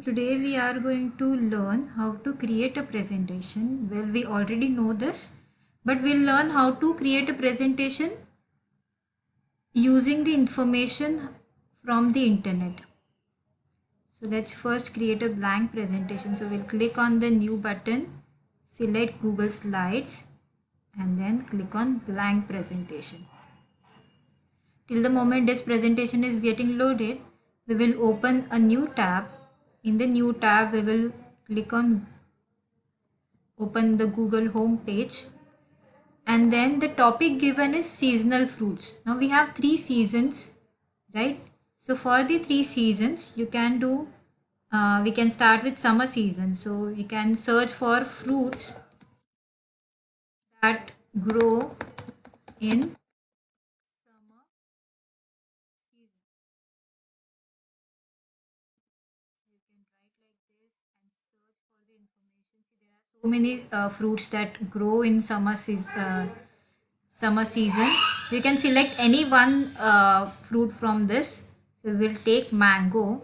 today we are going to learn how to create a presentation. Well, we already know this, but we'll learn how to create a presentation using the information from the internet. So let's first create a blank presentation. So we'll click on the new button, select Google Slides, and then click on blank presentation. Till the moment this presentation is getting loaded, we will open a new tab. In the new tab, we will click on open the Google home page, and then the topic given is seasonal fruits. Now we have 3 seasons, right? So for the 3 seasons, you can do we can start with summer season. So you can search for fruits that grow in summer season. So you can write like this and search for the information. See, there are so many fruits that grow in summer season. You can select any one fruit from this. So we'll take mango.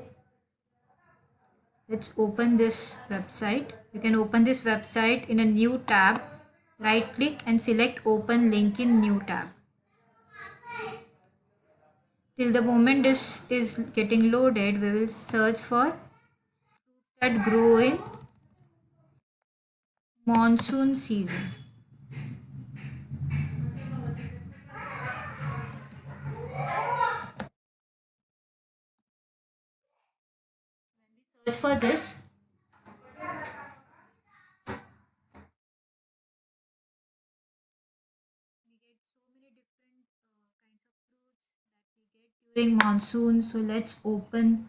Let's open this website. You can open this website in a new tab. Right click and select open link in new tab. Till the moment this is getting loaded, we will search for that grow in monsoon season. Search for this. We get so many different kinds of fruits that we get during monsoon. So let's open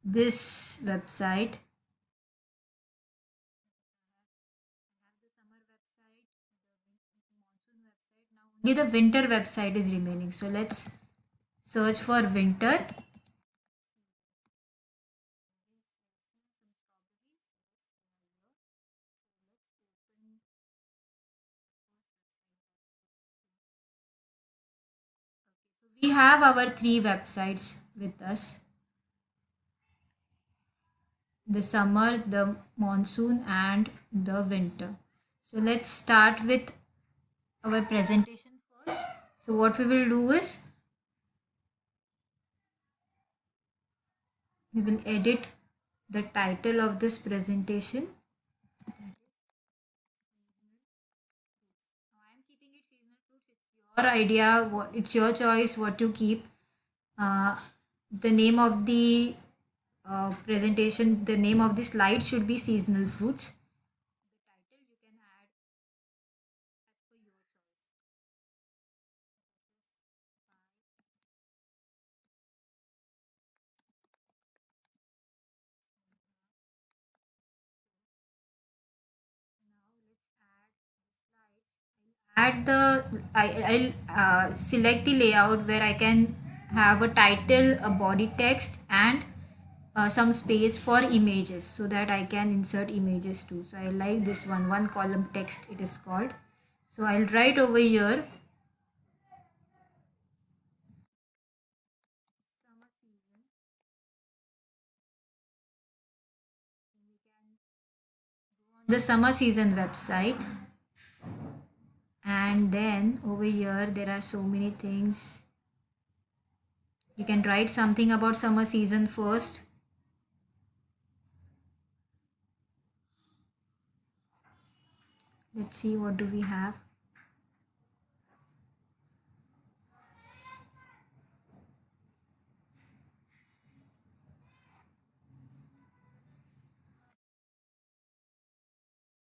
this website. The summer website, the monsoon website. Now only the winter website is remaining. So let's search for winter. We have our 3 websites with us: the summer, the monsoon, and the winter. So let's start with our presentation first. So what we will do is we will edit the title of this presentation. Now I am keeping it seasonal fruits. It's your idea. It's your choice what you keep. Uh, the name of the presentation, the name of the slide should be seasonal fruits. The title you can add as per your choice. Now let's add the slides. I'll select the layout where I can have a title, a body text, and some space for images so that I can insert images too. So I like this one column text it is called. So I'll write over here summer season. We can go on the summer season website, and then over here there are so many things. You can write something about summer season first. Let's see what do we have.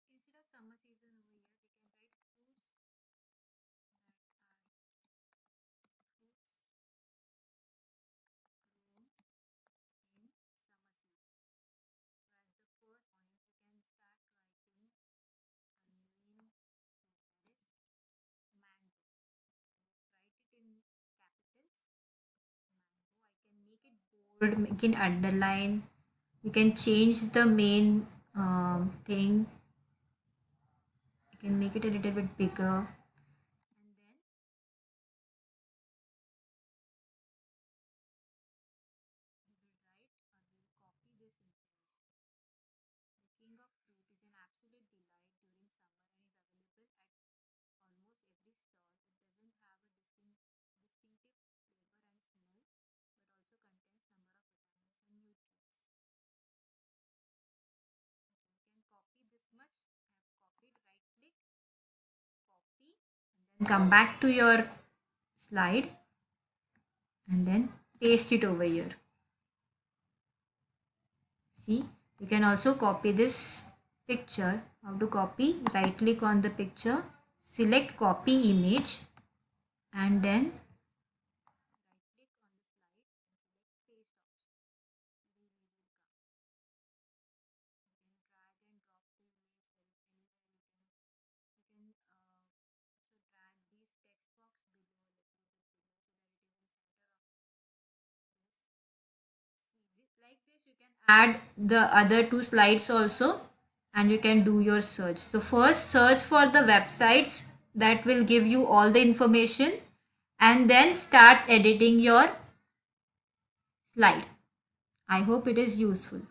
Instead of summer season over here, we can write fruits grown in summer season. So at the first point, we can start writing a main fruit, that is mango. Write it in capitals. Mango. I can make it bold, make it underline. You can change the main thing. You can make it a little bit bigger. And then we will write or we will copy this information. tall. It doesn't have a distinctive flavor and smell, but also contains number of vitamins and nutrients. Okay, you can copy this much. I have copied. Right click, copy, and then come back to your slide and then paste it over here. See, you can also copy this picture. How to copy? Right click on the picture, select copy image, and then right click on the slide and select paste option. The image will come. You can drag and drop the image anywhere. You can also drag these text box below a little bit below so that it is in center of this. See this, like this you can add the other two slides also, and you can do your search. So first search for the websites that will give you all the information, and then start editing your slide. I hope it is useful.